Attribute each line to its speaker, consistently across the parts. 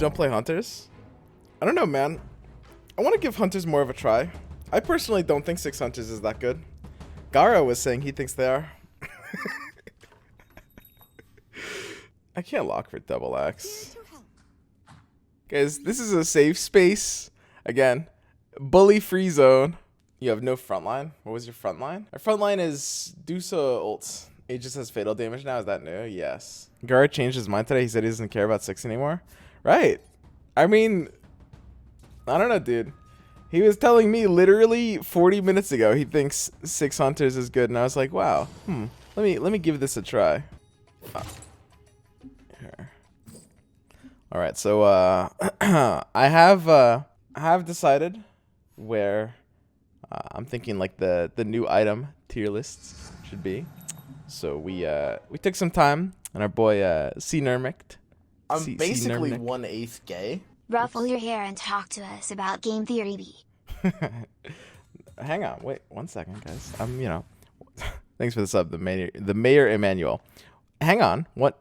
Speaker 1: don't play Hunters? I don't know, man. I want to give Hunters more of a try. I personally don't think 6 Hunters is that good. Gara was saying he thinks they are. I can't lock for double axe. Guys, this is a safe space. Again, bully free zone. You have no frontline. What was your frontline? Our frontline is Dusa ults. It just has fatal damage now. Is that new? Yes. Gara changed his mind today. He said he doesn't care about 6 anymore. Right. I mean, I don't know, dude. He was telling me literally 40 minutes ago he thinks 6 Hunters is good, and I was like, wow. Let me give this a try. Here. All right, so I have decided where I'm thinking like the new item tier lists should be. So we took some time, and our boy C-Nermicked.
Speaker 2: I'm basically 1/8 gay.
Speaker 3: Ruffle your hair and talk to us about game theory B.
Speaker 1: Hang on, wait 1 second, guys. Thanks for the sub, the mayor Emmanuel. Hang on, what?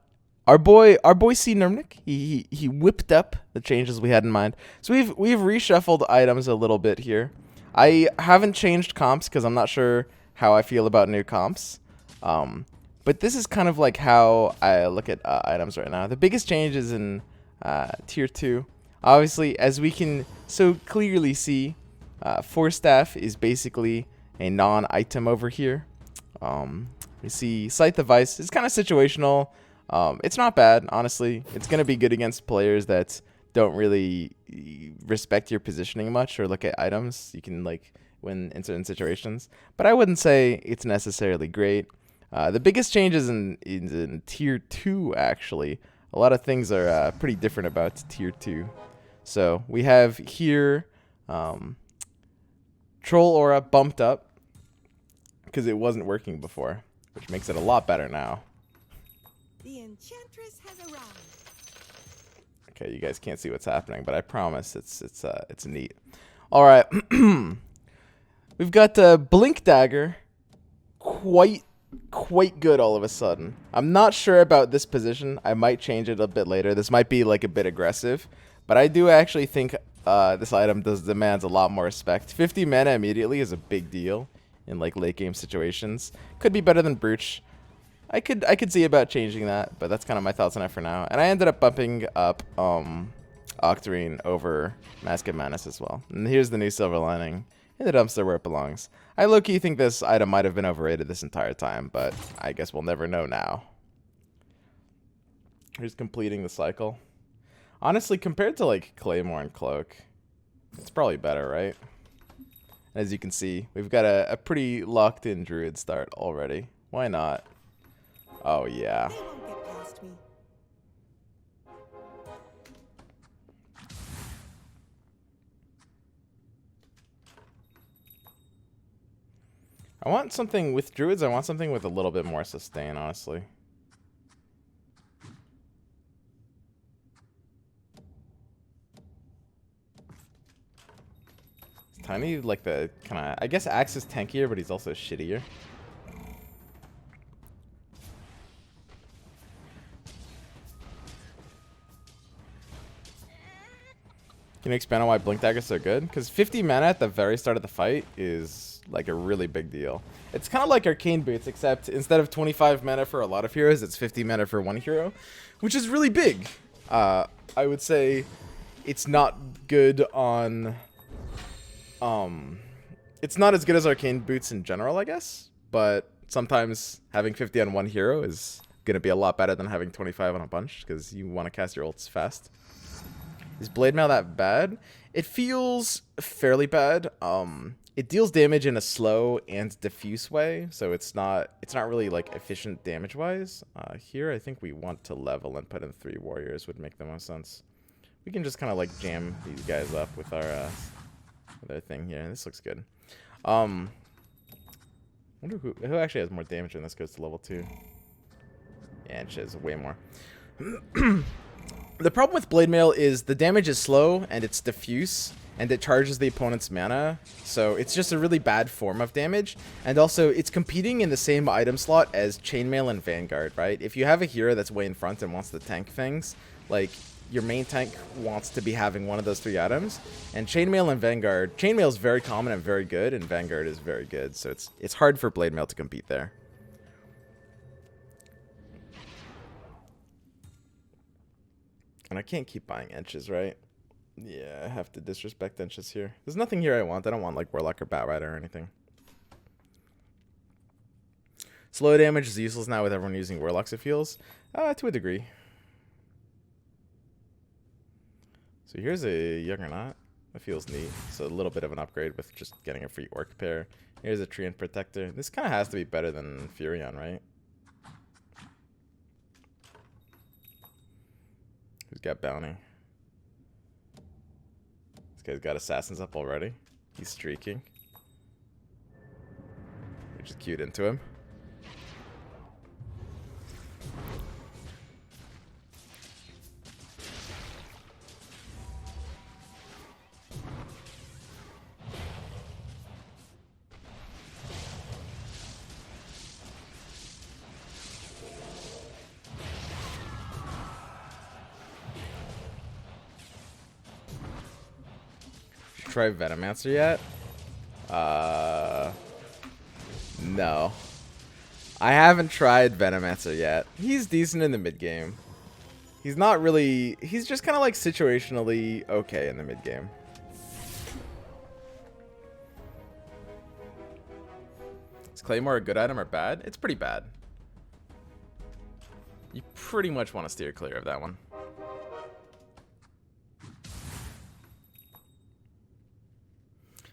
Speaker 1: Our boy C-Nermick, he whipped up the changes we had in mind. So we've reshuffled items a little bit here. I haven't changed comps because I'm not sure how I feel about new comps. But this is kind of like how I look at items right now. The biggest change is in tier 2. Obviously, as we can so clearly see, Force Staff is basically a non-item over here. We see Sight the Vice. It's kind of situational. It's not bad, honestly. It's going to be good against players that don't really respect your positioning much or look at items. You can like win in certain situations. But I wouldn't say it's necessarily great. The biggest changes in tier 2, actually. A lot of things are pretty different about tier 2. So we have here Troll Aura bumped up because it wasn't working before, which makes it a lot better now.
Speaker 4: The Enchantress has arrived.
Speaker 1: Okay, you guys can't see what's happening, but I promise it's neat. All right, we've got Blink Dagger, quite good all of a sudden. I'm not sure about this position. I might change it a bit later. This might be like a bit aggressive, but I do actually think this item demands a lot more respect. 50 mana immediately is a big deal in like late game situations. Could be better than Brooch. I could see about changing that, but that's kind of my thoughts on it for now. And I ended up bumping up Octarine over Mask of Madness as well. And here's the new silver lining in the dumpster where it belongs. I low-key think this item might have been overrated this entire time, but I guess we'll never know now. Here's completing the cycle. Honestly, compared to like Claymore and Cloak, it's probably better, right? As you can see, we've got a pretty locked-in Druid start already. Why not? Oh, yeah.
Speaker 4: They won't get past me.
Speaker 1: I want something with Druids. I want something with a little bit more sustain, honestly. It's Tiny, like the kind of... I guess Axe is tankier, but he's also shittier. Can you expand on why Blink Dagger is so good? Because 50 mana at the very start of the fight is like a really big deal. It's kind of like Arcane Boots, except instead of 25 mana for a lot of heroes, it's 50 mana for one hero, which is really big. I would say it's not good on... it's not as good as Arcane Boots in general, I guess. But sometimes having 50 on one hero is going to be a lot better than having 25 on a bunch, because you want to cast your ults fast. Is Blade Mail that bad? It feels fairly bad. It deals damage in a slow and diffuse way, so it's not really like efficient damage wise. Here I think we want to level and put in 3 warriors would make the most sense. We can just kind of like jam these guys up with our thing here. This looks good. Wonder who actually has more damage when this goes to level 2. Yeah, it has way more. The problem with Blade Mail is the damage is slow and it's diffuse and it charges the opponent's mana, so it's just a really bad form of damage. And also it's competing in the same item slot as Chainmail and Vanguard, right? If you have a hero that's way in front and wants to tank things, like your main tank wants to be having one of those 3 items. And Chainmail and Vanguard. Chainmail is very common and very good, and Vanguard is very good. So it's hard for Blade Mail to compete there. And I can't keep buying inches, right? Yeah, I have to disrespect inches here. There's nothing here I want. I don't want like Warlock or Batrider or anything. Slow damage is useless now with everyone using Warlocks, it feels. To a degree. So here's a Juggernaut. That feels neat. So a little bit of an upgrade with just getting a free Orc pair. Here's a Treant Protector. This kind of has to be better than Furion, right? Who's got Bounty? This guy's got Assassins up already. He's streaking. We just queued into him. Try Venomancer yet? No. I haven't tried Venomancer yet. He's decent in the mid game. He's not really... He's just kind of like situationally okay in the mid game. Is Claymore a good item or bad? It's pretty bad. You pretty much want to steer clear of that one.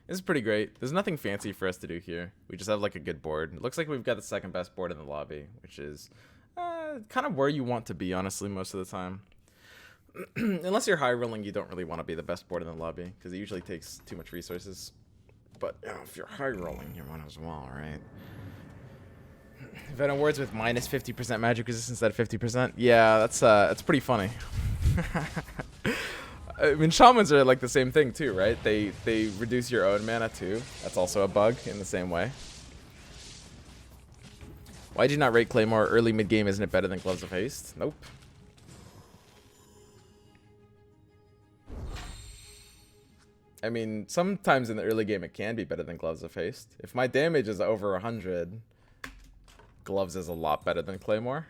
Speaker 1: This is pretty great. There's nothing fancy for us to do here. We just have like a good board. It looks like we've got the second best board in the lobby, which is kind of where you want to be, honestly, most of the time. Unless you're high rolling, you don't really want to be the best board in the lobby because it usually takes too much resources. But you know, if you're high rolling, you might as well, right? Venom Wards with minus 50% magic resistance at 50%. Yeah, that's pretty funny. I mean, shamans are like the same thing too, right? They reduce your own mana too. That's also a bug in the same way. Why do you not rate Claymore early mid game? Isn't it better than Gloves of Haste? Nope. I mean, sometimes in the early game it can be better than Gloves of Haste. If my damage is over 100, Gloves is a lot better than Claymore.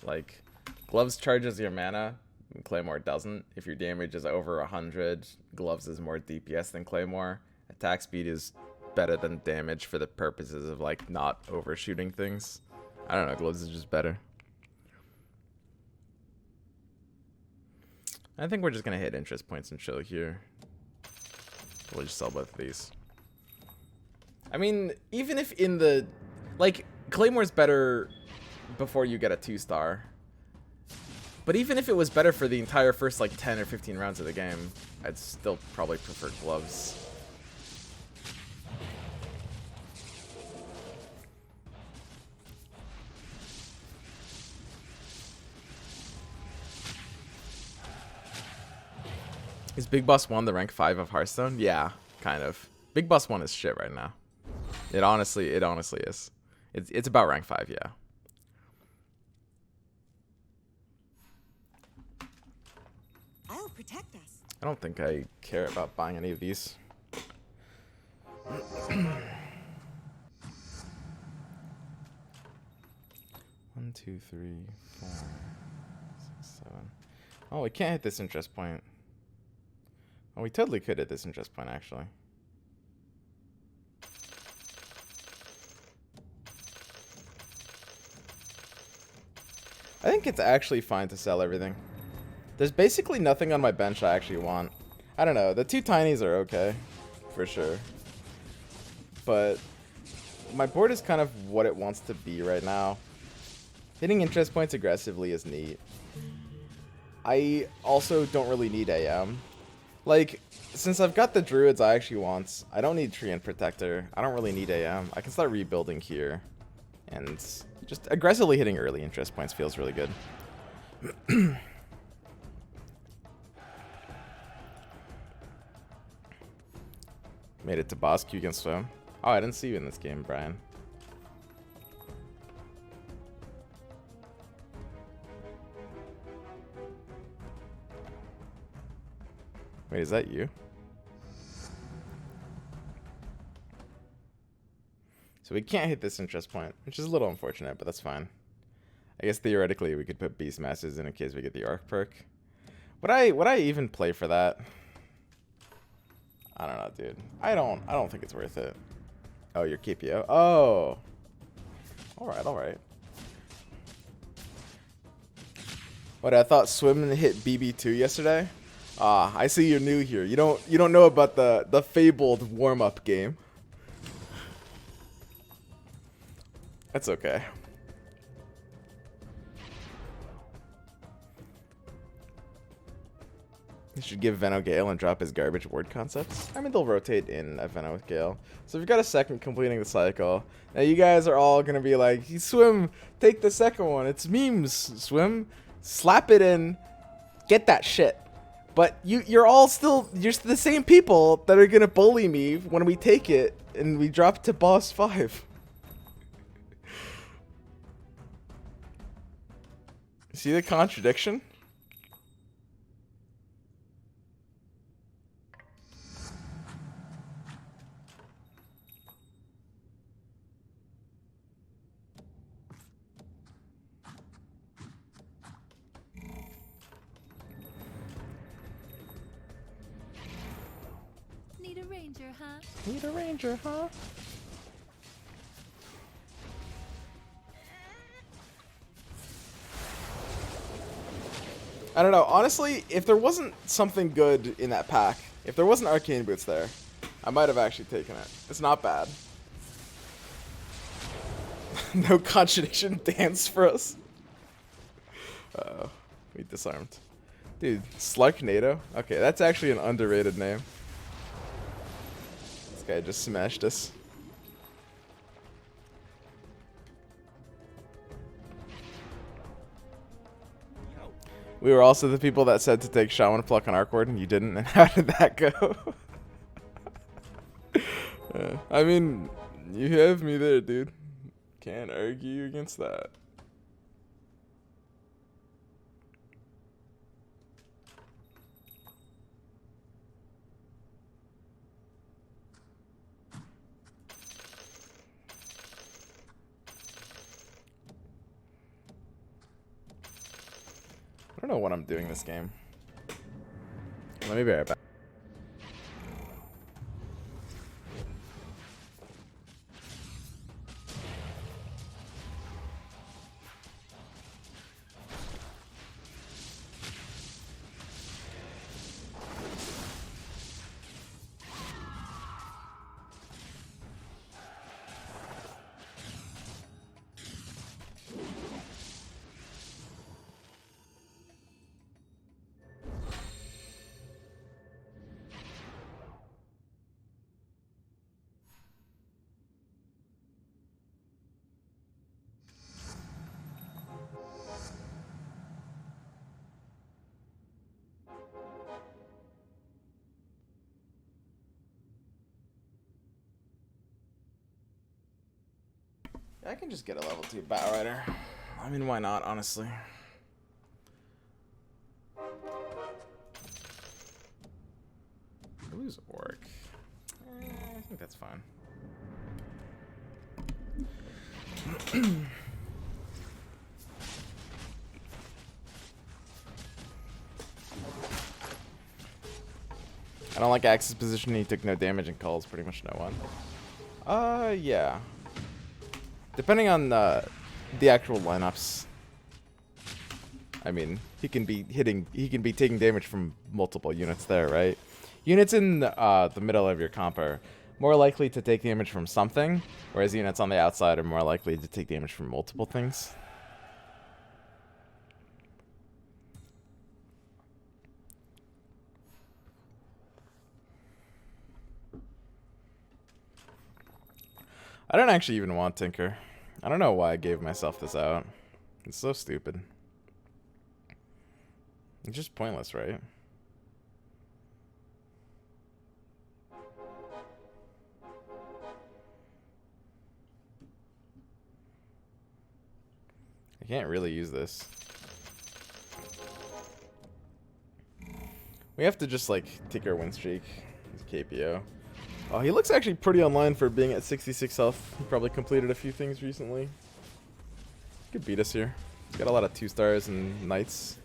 Speaker 1: Like, Gloves charges your mana. Claymore doesn't. If your damage is over 100, Gloves is more DPS than Claymore. Attack speed is better than damage for the purposes of like not overshooting things. I don't know, Gloves is just better. I think we're just gonna hit interest points and chill here. We'll just sell both of these. I mean, even if in the like Claymore's better before you get a 2-star. But even if it was better for the entire first like 10 or 15 rounds of the game, I'd still probably prefer Gloves. Is Big Boss 1 the rank 5 of Hearthstone? Yeah, kind of. Big Boss 1 is shit right now. It honestly is. It's about rank 5, yeah.
Speaker 4: I'll protect us.
Speaker 1: I don't think I care about buying any of these. 1, 2, 3, 4, 6, 7. Oh, we can't hit this interest point. Oh, we totally could hit this interest point, actually. I think it's actually fine to sell everything. There's basically nothing on my bench I actually want. I don't know. The 2 tinies are okay, for sure. But my board is kind of what it wants to be right now. Hitting interest points aggressively is neat. I also don't really need AM. Like, since I've got the druids I actually want, I don't need Treant Protector. I don't really need AM. I can start rebuilding here. And just aggressively hitting early interest points feels really good. Made it to boss queue against him. Oh, I didn't see you in this game, Brian. Wait, is that you? So we can't hit this interest point, which is a little unfortunate, but that's fine. I guess theoretically we could put Beastmasters in case we get the Arc perk. Would I even play for that? I don't know, dude. I don't think it's worth it. Oh, your KPO. Oh. Alright, alright. What, I thought Swim hit BB2 yesterday? Ah, I see you're new here. You don't know about the fabled warm-up game. That's okay. You should give Veno Gale and drop his garbage ward concepts. I mean, they'll rotate in a Veno with Gale. So if you've got a second completing the cycle, now you guys are all going to be like, Swim, take the second one. It's memes, Swim. Slap it in. Get that shit. But you're the same people that are going to bully me when we take it and we drop to boss 5. See the contradiction?
Speaker 4: Need a ranger, huh?
Speaker 1: Need a ranger, huh? I don't know. Honestly, if there wasn't something good in that pack, if there wasn't Arcane Boots there, I might have actually taken it. It's not bad. No contradiction dance for us. Uh-oh. We disarmed. Dude, Slarknado? Okay, that's actually an underrated name. This guy just smashed us. We were also the people that said to take Shaman Pluck on Arcward and you didn't, and how did that go? I mean, you have me there, dude. Can't argue against that. I don't know what I'm doing this game. Let me be right back. I can just get a level 2 Battle Rider. I mean, why not, honestly? Lose Orc. I think that's fine. I don't like Axe's position. He took no damage and calls pretty much no one. Yeah. Depending on the actual lineups. I mean, he can be taking damage from multiple units there, right? Units in the middle of your comp are more likely to take damage from something, whereas units on the outside are more likely to take damage from multiple things. I don't actually even want Tinker. I don't know why I gave myself this out. It's so stupid. It's just pointless, right? I can't really use this. We have to just like take our win streak. He's KPO. Oh, he looks actually pretty online for being at 66 health. He probably completed a few things recently. He could beat us here. He's got a lot of 2 stars and knights.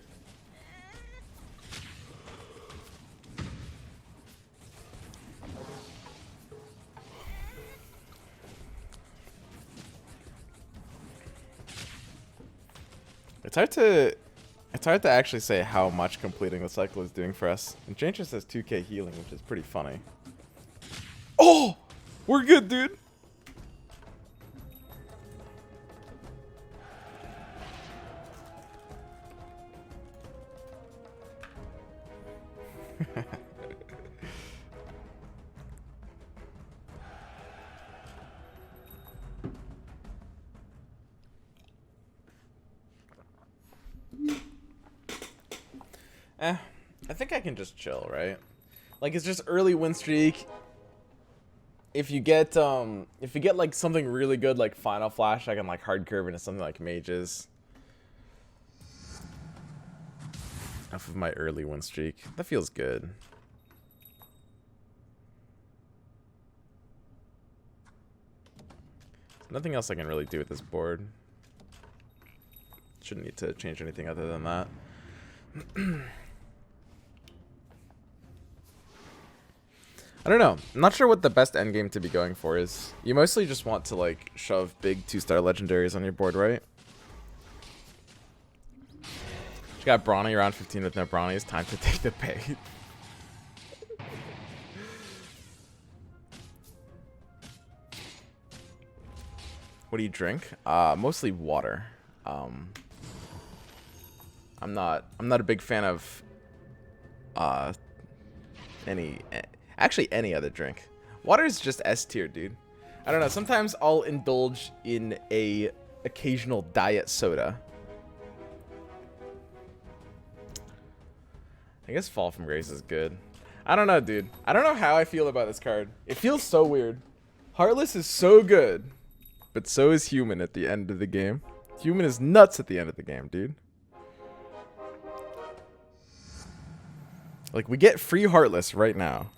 Speaker 1: It's hard to actually say how much completing the cycle is doing for us. Enchantress has 2k healing, which is pretty funny. Oh! We're good, dude! I think I can just chill, right? Like, it's just early win streak. If you get like something really good like Final Flash, I can like hard curve into something like Mages. Enough of my early win streak. That feels good. Nothing else I can really do with this board. Shouldn't need to change anything other than that. I don't know. I'm not sure what the best endgame to be going for is. You mostly just want to like shove big 2-star legendaries on your board, right? You got Brawny around 15 with no Brawny. It's time to take the bait. What do you drink? Mostly water. I'm not a big fan of actually any other drink. Water is just S tier, dude. I don't know. Sometimes I'll indulge in a occasional diet soda. I guess Fall from Grace is good. I don't know, dude. I don't know how I feel about this card. It feels so weird. Heartless is so good, but so is Human at the end of the game. Human is nuts at the end of the game, dude. Like, we get free Heartless right now.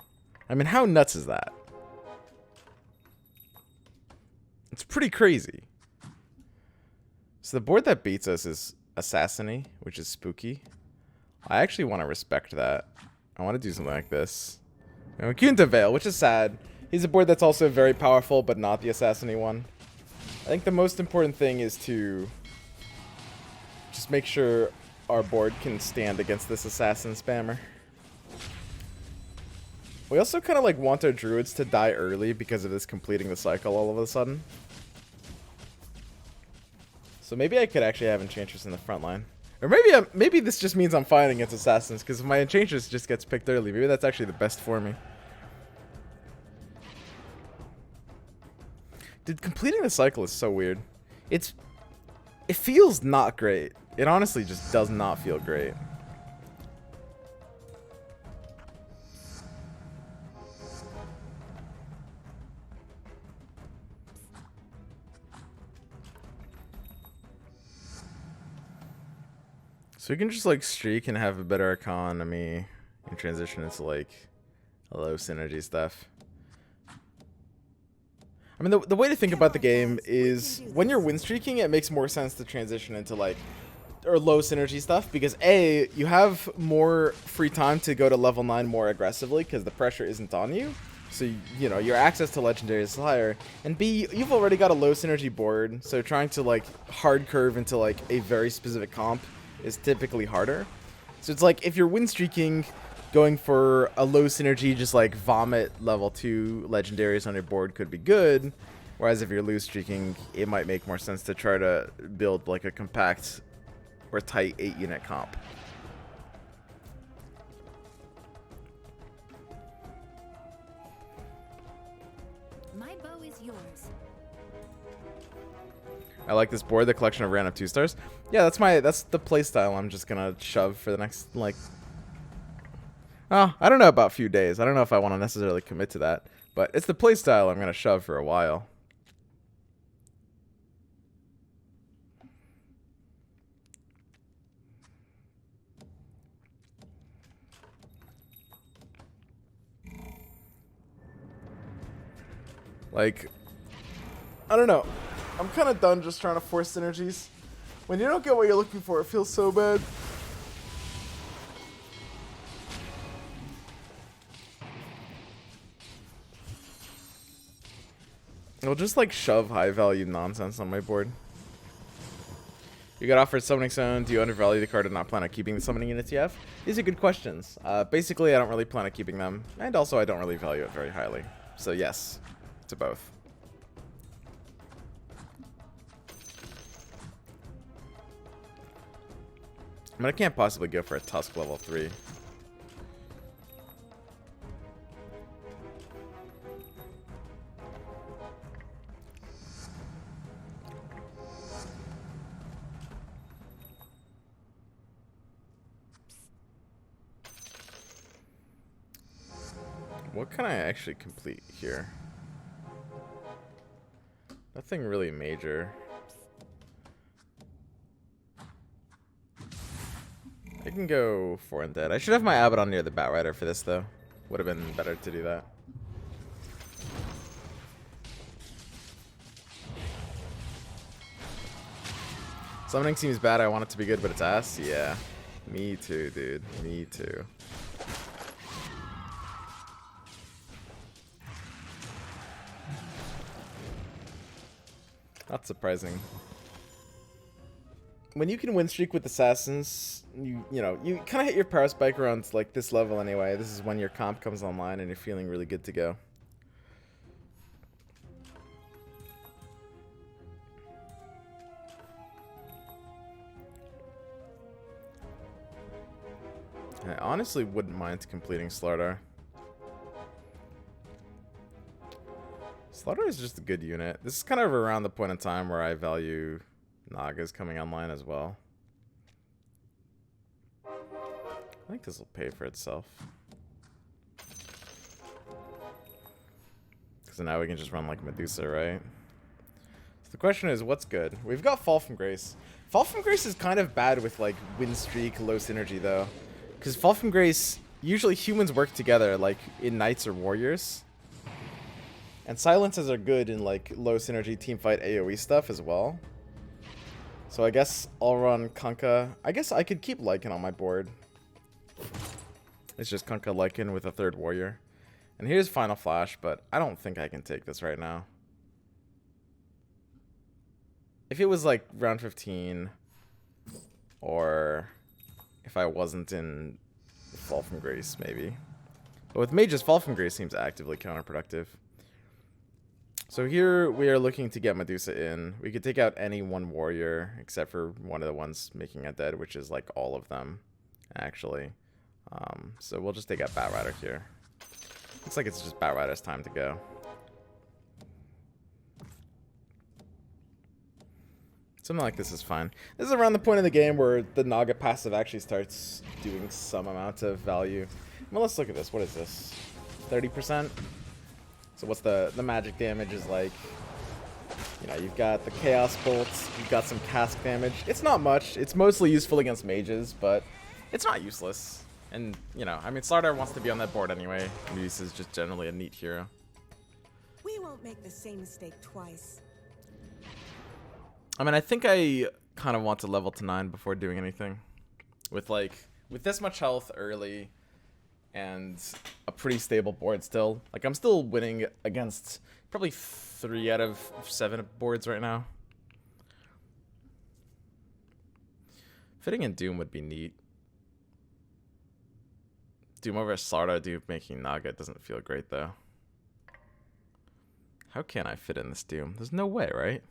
Speaker 1: I mean, how nuts is that? It's pretty crazy. So the board that beats us is Assassiny, which is spooky. I actually want to respect that. I want to do something like this. Kunta Veil, which is sad. He's a board that's also very powerful, but not the Assassiny one. I think the most important thing is to just make sure our board can stand against this Assassin spammer. We also kind of like want our druids to die early because of this completing the cycle all of a sudden. So maybe I could actually have Enchantress in the front line. Or maybe this just means I'm fighting against Assassins, because if my Enchantress just gets picked early, maybe that's actually the best for me. Dude, completing the cycle is so weird. It feels not great. It honestly just does not feel great. So we can just like streak and have a better economy and transition into like low synergy stuff. I mean, the way to think about the game is when you're win streaking, it makes more sense to transition into like low synergy stuff because A, you have more free time to go to level 9 more aggressively because the pressure isn't on you. So, you know, your access to legendary is higher. And B, you've already got a low synergy board, so trying to like hard curve into like a very specific comp is typically harder. So it's like if you're win streaking, going for a low synergy, just like vomit level 2 legendaries on your board could be good. Whereas if you're loose streaking, it might make more sense to try to build like a compact or tight 8-unit comp.
Speaker 4: My bow is yours.
Speaker 1: I like this board, the collection of random 2-stars. Yeah, that's the playstyle I'm just gonna shove for the next, like... Oh, I don't know about a few days. I don't know if I want to necessarily commit to that. But it's the playstyle I'm gonna shove for a while. Like, I don't know. I'm kind of done just trying to force synergies. When you don't get what you're looking for, it feels so bad. I'll just like shove high value nonsense on my board. You got offered Summoning Stone. Do you undervalue the card and not plan on keeping the summoning units you have? These are good questions. Basically, I don't really plan on keeping them. And also, I don't really value it very highly. So yes, to both. I mean, I can't possibly go for a Tusk level 3. What can I actually complete here? Nothing really major. I can go 4 Undead. I should have my Abaddon near the Batrider for this, though. Would have been better to do that. Summoning seems bad. I want it to be good, but it's ass. Yeah. Me too, dude. Me too. Not surprising. When you can win streak with assassins, you know, you kind of hit your power spike around like this level anyway. This is when your comp comes online and you're feeling really good to go. I honestly wouldn't mind completing Slardar. Slardar is just a good unit. This is kind of around the point in time where I value Naga's coming online as well. I think this will pay for itself. Because now we can just run like Medusa, right? So the question is, what's good? We've got Fall from Grace. Fall from Grace is kind of bad with like win streak, low synergy though. Because Fall from Grace, usually humans work together like in Knights or Warriors. And silences are good in like low synergy teamfight AoE stuff as well. So I guess I'll run Kunkka. I guess I could keep Lycan on my board. It's just Kunkka Lycan with a 3rd warrior. And here's Final Flash, but I don't think I can take this right now. If it was like round 15, or if I wasn't in Fall from Grace, maybe. But with Mages, Fall from Grace seems actively counterproductive. So here we are looking to get Medusa in. We could take out any one warrior except for one of the ones making it dead, which is like all of them, actually. So we'll just take out Batrider here. Looks like it's just Batrider's time to go. Something like this is fine. This is around the point of the game where the Naga passive actually starts doing some amount of value. Well, let's look at this. What is this? 30%? So what's the magic damage is like, you know, you've got the Chaos Bolts, you've got some cask damage. It's not much. It's mostly useful against mages, but it's not useless. And, you know, I mean, Slardar wants to be on that board anyway. Muse is just generally a neat hero.
Speaker 5: We won't make the same mistake twice.
Speaker 1: I mean, I think I kind of want to level to 9 before doing anything. With this much health early and a pretty stable board still. Like, I'm still winning against probably 3 out of 7 boards right now. Fitting in Doom would be neat. Doom over Slardar, Doom making Naga doesn't feel great, though. How can I fit in this Doom? There's no way, right?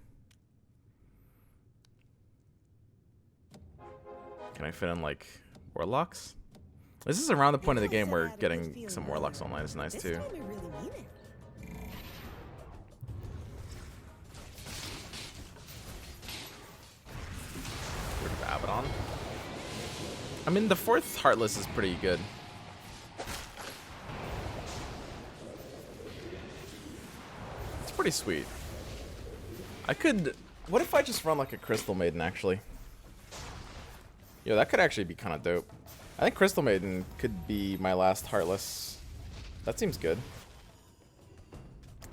Speaker 1: Can I fit in, like, Warlocks? This is around the point of the game where getting some Warlocks online is nice, too. Rid of Abaddon. I mean, the 4th Heartless is pretty good. It's pretty sweet. I could... What if I just run, like, a Crystal Maiden, actually? Yo, that could actually be kind of dope. I think Crystal Maiden could be my last Heartless. That seems good.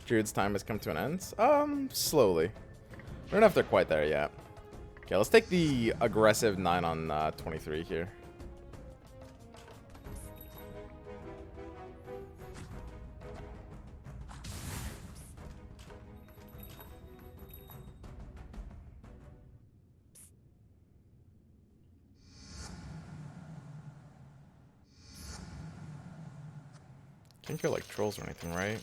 Speaker 1: Druid's time has come to an end? Slowly. I don't know if they're quite there yet. Okay, let's take the aggressive 9 on 23 here. Can't kill like trolls or anything, right?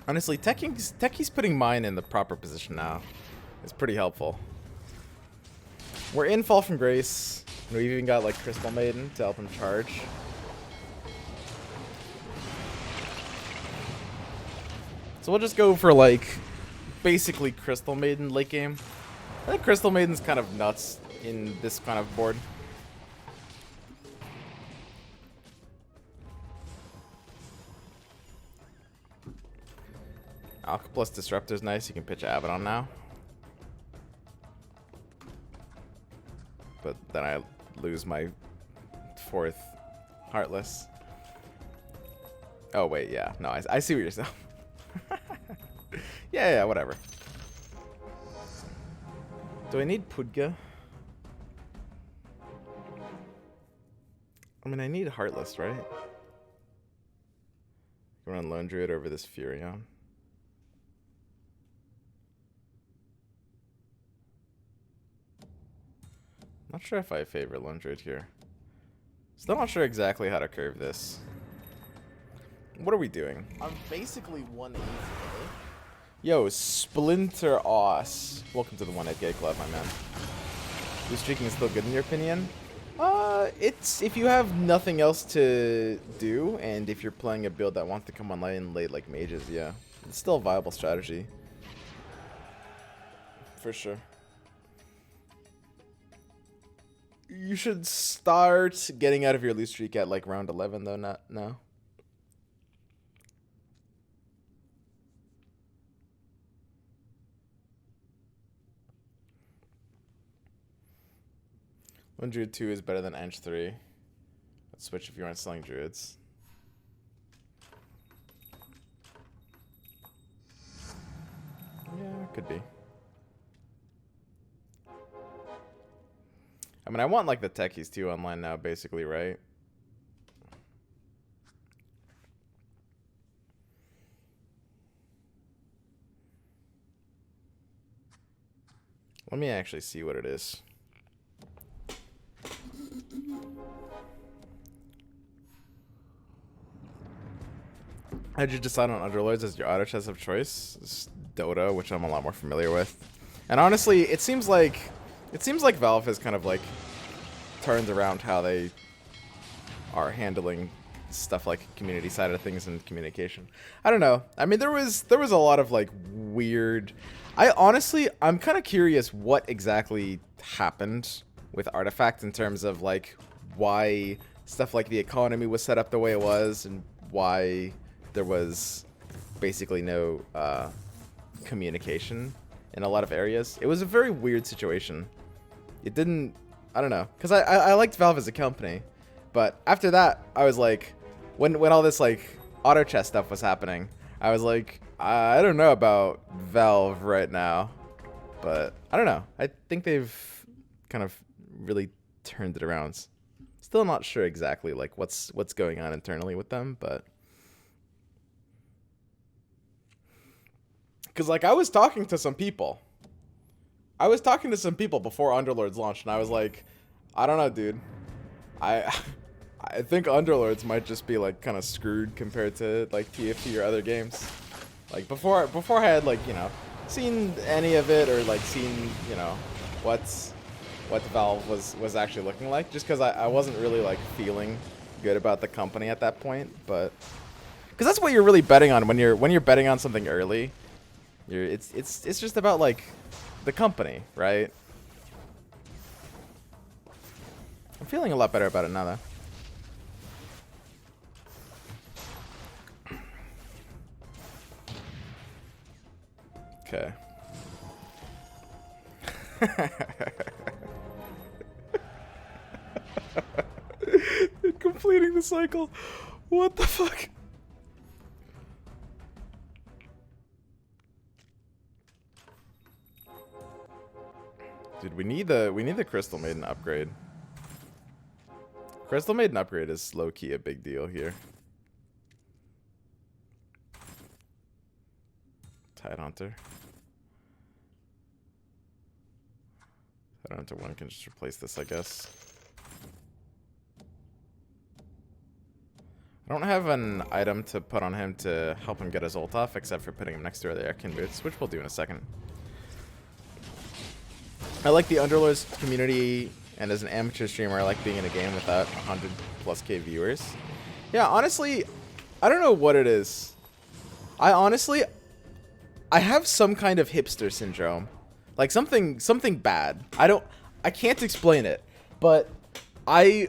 Speaker 1: Honestly, Techie's putting mine in the proper position now. It's pretty helpful. We're in Fall from Grace. We've even got like Crystal Maiden to help him charge. So we'll just go for like basically Crystal Maiden late game. I think Crystal Maiden's kind of nuts in this kind of board. Alka plus Disruptor's nice. You can pitch Abaddon now. But then I lose my 4th Heartless. Oh, wait, yeah. No, I see what you're saying. Yeah, whatever. Do I need Pudga? I mean, I need Heartless, right? Run Lone Druid over this Furion. Not sure if I favor Lone Druid here. Still not sure exactly how to curve this. What are we doing?
Speaker 2: I'm basically 1/8 away.
Speaker 1: Yo, Splinter Oss. Welcome to the 1-8K club, my man. Blue streaking is still good in your opinion? It's if you have nothing else to do, and if you're playing a build that wants to come online late like mages, yeah. It's still a viable strategy. For sure. You should start getting out of your lose streak at like round 11 though, not now. One Druid 2 is better than Ench 3. Let's switch if you aren't selling Druids. Yeah, could be. I mean, I want like the techies too online now, basically, right? Let me actually see what it is. How'd you decide on Underlords as your auto chess of choice? It's Dota, which I'm a lot more familiar with. And honestly, it seems like Valve has kind of like turned around how they are handling stuff like community side of things and communication. I don't know. I mean, there was a lot of like weird. I'm kind of curious what exactly happened with Artifact in terms of like why stuff like the economy was set up the way it was and why there was basically no communication in a lot of areas. It was a very weird situation. It didn't, I don't know, because I liked Valve as a company, but after that, I was like, when all this like auto chess stuff was happening, I was like, I don't know about Valve right now, but I don't know. I think they've kind of really turned it around. Still not sure exactly like what's going on internally with them, but because like I was talking to some people before Underlords launched, and I was like, I don't know, dude. I think Underlords might just be like kind of screwed compared to like TFT or other games. Like before I had like, you know, seen any of it or like seen, you know, what Valve was actually looking like, just because I wasn't really like feeling good about the company at that point. But because that's what you're really betting on when you're betting on something early. It's just about like the company, right? I'm feeling a lot better about it now though. Okay. Completing the cycle. What the fuck? Dude, we need the Crystal Maiden upgrade. Crystal Maiden upgrade is low-key a big deal here. Tidehunter. Tidehunter 1 can just replace this, I guess. I don't have an item to put on him to help him get his ult off, except for putting him next to the Airkin boots, which we'll do in a second. I like the Underlords community, and as an amateur streamer, I like being in a game without 100+K viewers. Yeah, honestly, I don't know what it is. I have some kind of hipster syndrome. Like something bad. I can't explain it, but I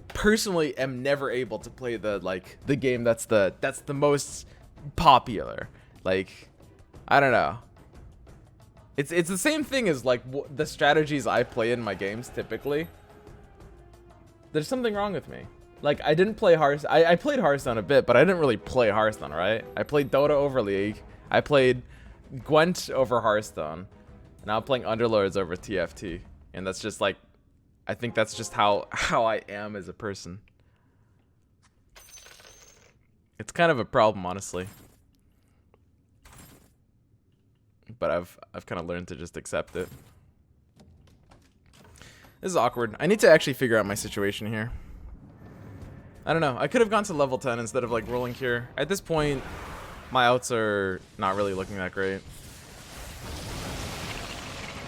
Speaker 1: personally am never able to play the game that's the most popular. Like, I don't know. It's the same thing as like the strategies I play in my games typically. There's something wrong with me. Like, I didn't play Hearthstone. I played Hearthstone a bit, but I didn't really play Hearthstone, right? I played Dota over League. I played Gwent over Hearthstone. Now I'm playing Underlords over TFT. And that's just like, I think that's just how I am as a person. It's kind of a problem, honestly. But I've kind of learned to just accept it. This is awkward. I need to actually figure out my situation here. I don't know. I could have gone to level 10 instead of like rolling here. At this point, my outs are not really looking that great.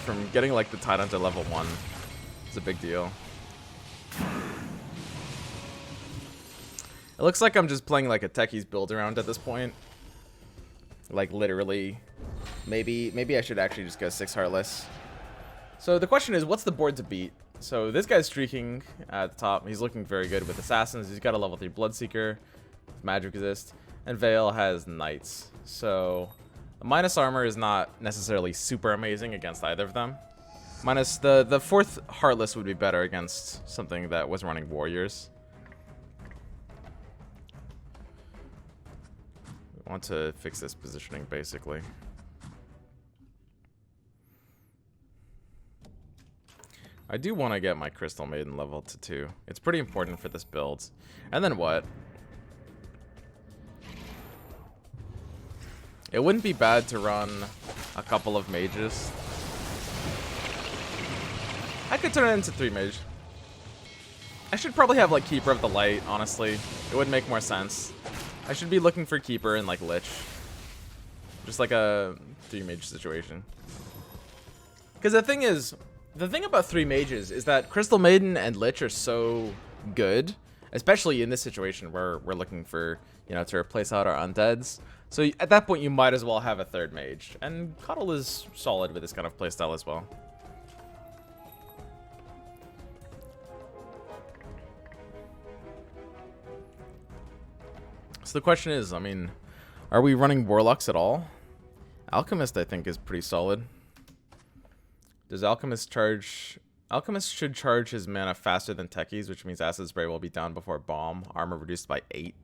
Speaker 1: From getting like the Tidehunter level 1 is a big deal. It looks like I'm just playing like a techies build around at this point. Like literally. Maybe I should actually just go 6 Heartless. So the question is, what's the board to beat? So this guy's streaking at the top. He's looking very good with Assassins. He's got a level 3 Bloodseeker, Magic Resist, and Veil has Knights. So the minus armor is not necessarily super amazing against either of them. Minus the 4th Heartless would be better against something that was running Warriors. I want to fix this positioning basically. I do want to get my Crystal Maiden level to 2. It's pretty important for this build. And then what? It wouldn't be bad to run a couple of mages. I could turn it into 3 mage. I should probably have like Keeper of the Light, honestly. It would make more sense. I should be looking for Keeper and like Lich. Just like a 3 mage situation. Because the thing about 3 mages is that Crystal Maiden and Lich are so good, especially in this situation where we're looking for, you know, to replace out our undeads. So at that point, you might as well have a 3rd mage. And Cuddle is solid with this kind of playstyle as well. So the question is, I mean, are we running Warlocks at all? Alchemist, I think, is pretty solid. Does Alchemist charge... Alchemist should charge his mana faster than Techies, which means Acid Spray will be down before Bomb. Armor reduced by 8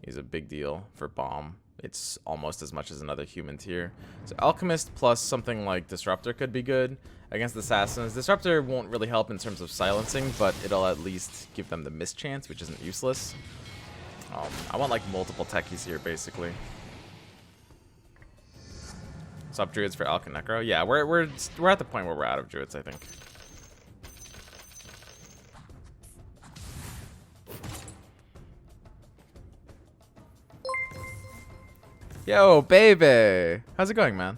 Speaker 1: is a big deal for Bomb. It's almost as much as another human tier. So Alchemist plus something like Disruptor could be good against Assassins. Disruptor won't really help in terms of silencing, but it'll at least give them the mischance, which isn't useless. I want like multiple Techies here, basically. Sub Druids for Alch and Necro. Yeah, we're at the point where we're out of Druids, I think. Yo, baby! How's it going, man?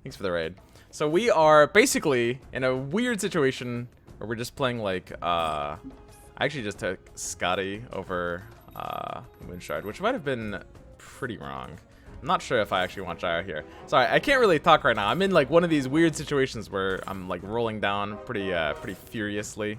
Speaker 1: Thanks for the raid. So we are basically in a weird situation where we're just playing like, I actually just took Scotty over Moonshard, which might have been pretty wrong. I'm not sure if I actually want Gyro here. Sorry, I can't really talk right now. I'm in like one of these weird situations where I'm like rolling down pretty furiously.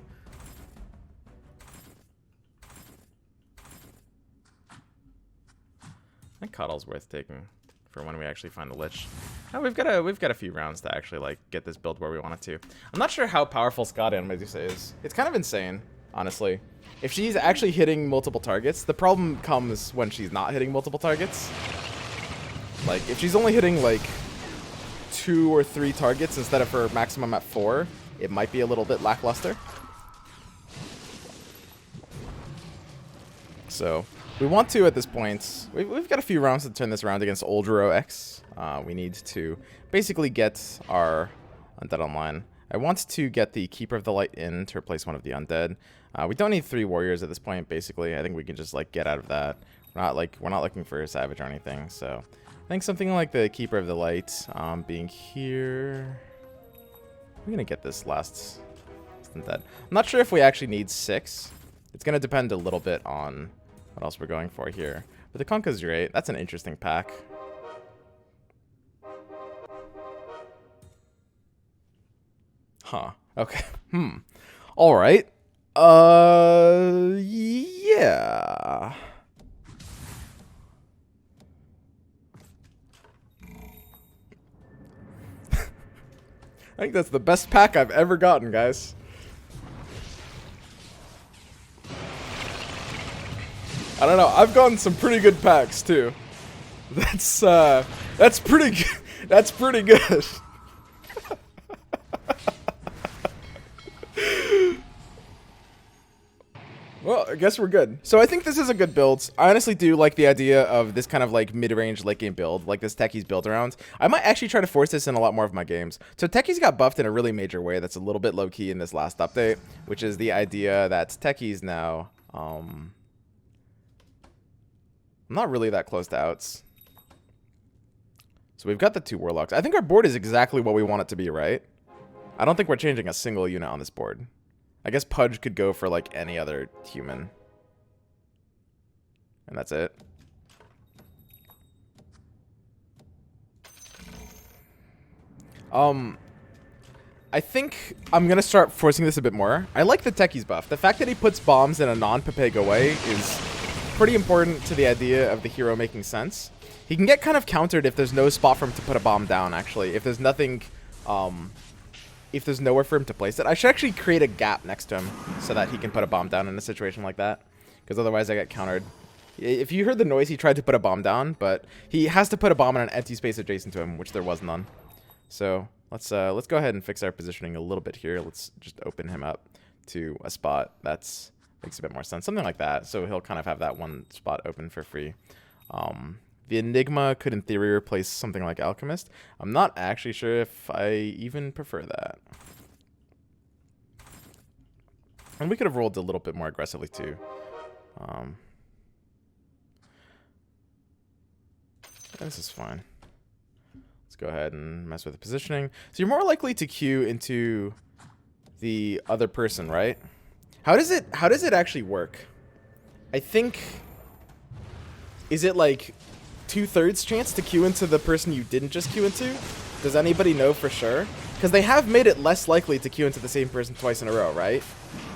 Speaker 1: I think Cuddle's worth taking for when we actually find the Lich. Oh, we've got a few rounds to actually like get this build where we want it to. I'm not sure how powerful Scott and Medusa is. It's kind of insane, honestly. If she's actually hitting multiple targets, the problem comes when she's not hitting multiple targets. Like, if she's only hitting like 2 or 3 targets instead of her maximum at 4, it might be a little bit lackluster. So we want to, at this point, we've got a few rounds to turn this around against Oldro X. We need to basically get our undead online. I want to get the Keeper of the Light in to replace one of the undead. We don't need 3 warriors at this point, basically. I think we can just like get out of that. We're not looking for a savage or anything, so I think something like the Keeper of the Light being here. We're gonna get this last undead. I'm not sure if we actually need 6. It's gonna depend a little bit on what else we're going for here. But the Kunkka's great. That's an interesting pack. Huh. Okay. All right. Yeah. I think that's the best pack I've ever gotten, guys. I don't know. I've gotten some pretty good packs too. That's pretty good. That's pretty good. Well, I guess we're good. So I think this is a good build. I honestly do like the idea of this kind of like mid-range late game build, like this Techie's build around. I might actually try to force this in a lot more of my games. So Techie's got buffed in a really major way that's a little bit low-key in this last update, which is the idea that Techie's now, I'm not really that close to outs. So we've got the 2 warlocks. I think our board is exactly what we want it to be, right? I don't think we're changing a single unit on this board. I guess Pudge could go for like any other human. And that's it. I think I'm gonna start forcing this a bit more. I like the Techie's buff. The fact that he puts bombs in a non-Pepego way is pretty important to the idea of the hero making sense. He can get kind of countered if there's no spot for him to put a bomb down, actually. If there's nothing, if there's nowhere for him to place it. I should actually create a gap next to him so that he can put a bomb down in a situation like that. Because otherwise I get countered. If you heard the noise, he tried to put a bomb down, but he has to put a bomb in an empty space adjacent to him, which there was none. So let's go ahead and fix our positioning a little bit here. Let's just open him up to a spot that's makes a bit more sense. Something like that. So he'll kind of have that one spot open for free. The Enigma could, in theory, replace something like Alchemist. I'm not actually sure if I even prefer that. And we could have rolled a little bit more aggressively, too. This is fine. Let's go ahead and mess with the positioning. So you're more likely to queue into the other person, right? How does it actually work? I think... Is it like 2/3 chance to queue into the person you didn't just queue into? Does anybody know for sure? Because they have made it less likely to queue into the same person twice in a row, right?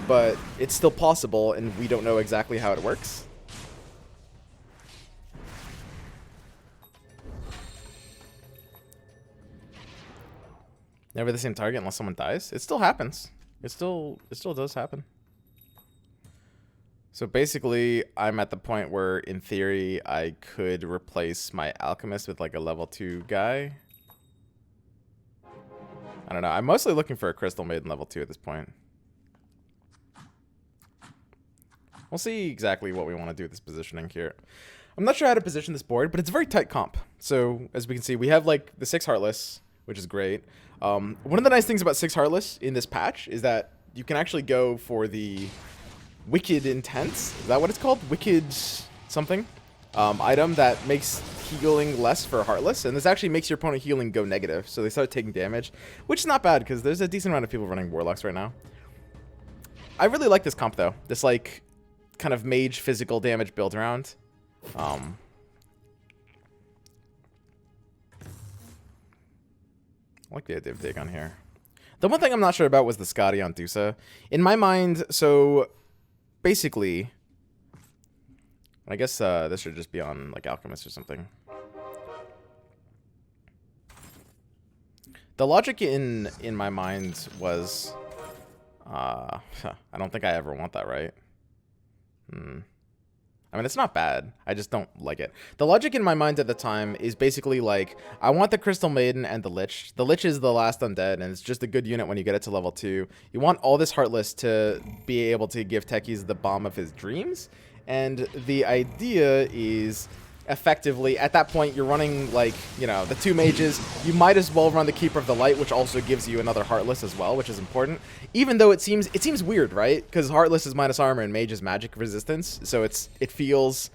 Speaker 1: But it's still possible, and we don't know exactly how it works. Never the same target unless someone dies. It still happens. It still does happen. So basically, I'm at the point where, in theory, I could replace my Alchemist with like a level 2 guy. I don't know. I'm mostly looking for a Crystal Maiden level 2 at this point. We'll see exactly what we want to do with this positioning here. I'm not sure how to position this board, but it's a very tight comp. So, as we can see, we have like the 6 Heartless, which is great. One of the nice things about 6 Heartless in this patch is that you can actually go for the Wicked Intense. Is that what it's called? Wicked something? Item that makes healing less for Heartless. And this actually makes your opponent healing go negative. So they start taking damage, which is not bad because there's a decent amount of people running Warlocks right now. I really like this comp though. This like kind of mage physical damage build around. I like the idea of Dig on here. The one thing I'm not sure about was the Scotty on Dusa. In my mind, so basically, I guess this should just be on like Alchemist or something. The logic in my mind was, I don't think I ever want that, right? I mean, it's not bad. I just don't like it. The logic in my mind at the time is basically like, I want the Crystal Maiden and the Lich. The Lich is the last undead, and it's just a good unit when you get it to level 2. You want all this Heartless to be able to give Techies the bomb of his dreams. And the idea is, effectively, at that point, you're running, like, you know, the 2 mages. You might as well run the Keeper of the Light, which also gives you another Heartless as well, which is important. Even though it seems weird, right? Because Heartless is minus armor and Mage is magic resistance, so it feels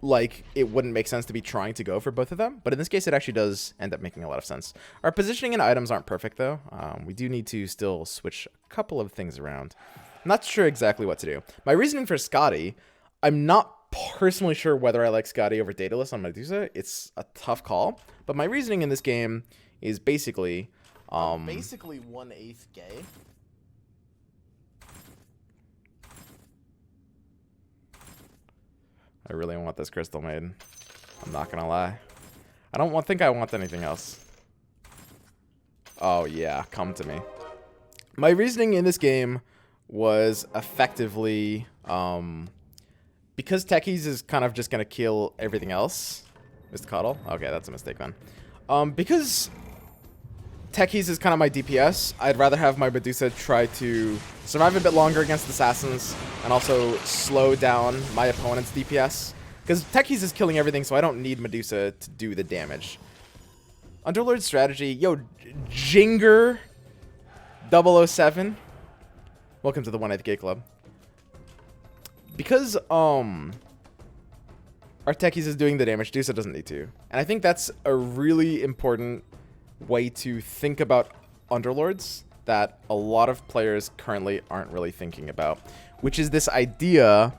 Speaker 1: like it wouldn't make sense to be trying to go for both of them. But in this case, it actually does end up making a lot of sense. Our positioning and items aren't perfect, though. We do need to still switch a couple of things around. I'm not sure exactly what to do. My reasoning for Scotty, I'm not personally sure whether I like Scotty over Daedalus on Medusa. It's a tough call, but my reasoning in this game is basically
Speaker 2: basically 1/8 gay.
Speaker 1: I really want this Crystal Maiden. I'm not gonna lie. I don't think I want anything else. Oh yeah, come to me. My reasoning in this game was effectively because Techies is kind of just gonna kill everything else. Mr. Coddle? Okay, that's a mistake then. Because Techies is kind of my DPS, I'd rather have my Medusa try to survive a bit longer against assassins and also slow down my opponent's DPS. Because Techies is killing everything, so I don't need Medusa to do the damage. Underlord strategy. Yo, Jinger 007. Welcome to the 1/8 Gay Club. Because our Techies is doing the damage, Medusa doesn't need to. And I think that's a really important way to think about Underlords that a lot of players currently aren't really thinking about, which is this idea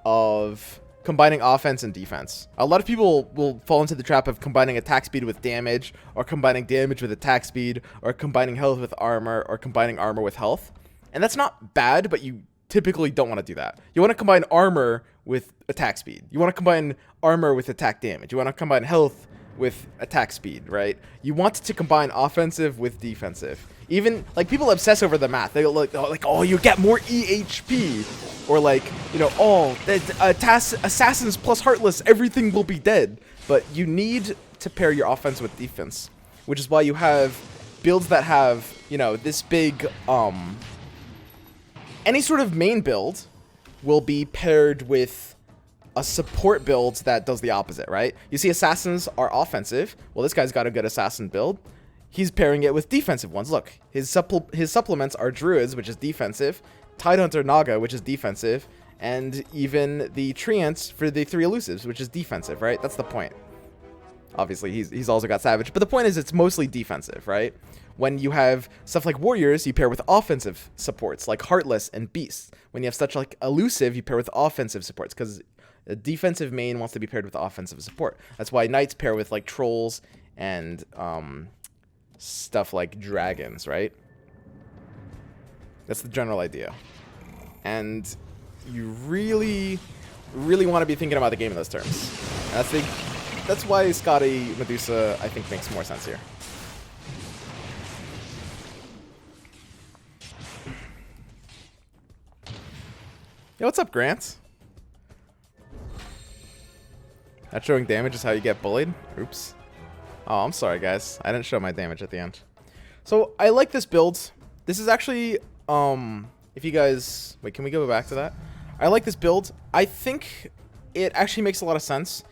Speaker 1: of combining offense and defense. A lot of people will fall into the trap of combining attack speed with damage, or combining damage with attack speed, or combining health with armor, or combining armor with health. And that's not bad, but you typically don't want to do that. You want to combine armor with attack speed. You want to combine armor with attack damage. You want to combine health with attack speed, right? You want to combine offensive with defensive. Even, like, people obsess over the math. They like, oh, you get more EHP. Or like, you know, oh, assassins plus Heartless, everything will be dead. But you need to pair your offense with defense. Which is why you have builds that have, you know, this big, any sort of main build will be paired with a support build that does the opposite, right? You see assassins are offensive. Well, this guy's got a good assassin build. He's pairing it with defensive ones. Look, his supplements are Druids, which is defensive, Tidehunter Naga, which is defensive, and even the Treants for the 3 elusives, which is defensive, right? That's the point. Obviously, he's also got Savage, but the point is it's mostly defensive, right? When you have stuff like Warriors, you pair with offensive supports, like Heartless and Beasts. When you have such like Elusive, you pair with offensive supports, because a defensive main wants to be paired with offensive support. That's why Knights pair with like Trolls and stuff like Dragons, right? That's the general idea. And you really, really want to be thinking about the game in those terms. And that's why Scotty Medusa, I think, makes more sense here. Yo, what's up, Grant? Not showing damage is how you get bullied? Oops. Oh, I'm sorry, guys. I didn't show my damage at the end. So, I like this build. This is actually, if you guys... Wait, can we go back to that? I like this build. I think it actually makes a lot of sense.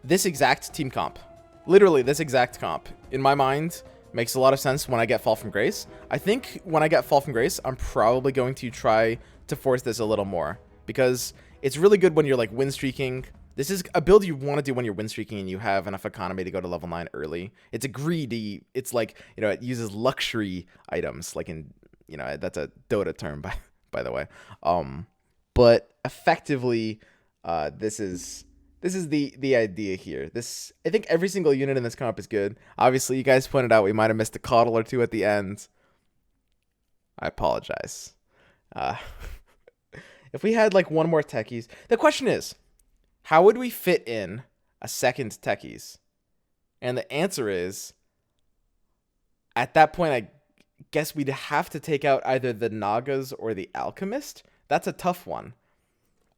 Speaker 1: This exact team comp. Literally, this exact comp. In my mind, makes a lot of sense when I get Fall from Grace. I think when I get Fall from Grace, I'm probably going to try to force this a little more. Because it's really good when you're, like, win streaking. This is a build you want to do when you're win streaking and you have enough economy to go to level 9 early. It's a greedy, it's like, you know, it uses luxury items, like in, you know, that's a Dota term, by the way. But effectively, this is the idea here. I think every single unit in this comp is good. Obviously, you guys pointed out we might have missed a coddle or two at the end. I apologize. If we had like one more techies, the question is, how would we fit in a second techies? And the answer is, At that point, I guess we'd have to take out either the Nagas or the Alchemist. That's a tough one.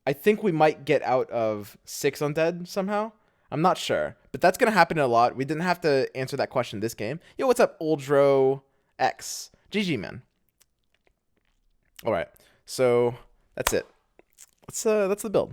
Speaker 1: I think we might get out of 6 undead somehow. I'm not sure, but that's going to happen a lot. We didn't have to answer that question this game. Yo, what's up, Uldro X? GG, man. All right, so that's it. That's the build.